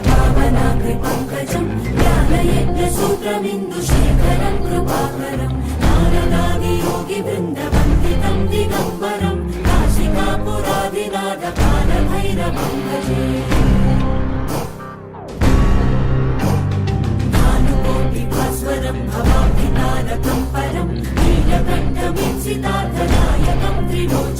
पावनाग्रिपङ्कजं ज्ञानयज्ञसूत्रमिन्दुशेखरं कृपाकरं नारदादियोगिवृन्दवन्दितं दिगम्बरं काशिकापुरादिनाथकालभैरवं भजे भानुकोटिभास्वरं भवाब्धिनारकं परं नीलकण्ठमीप्सितार्थनायकं त्रिलोक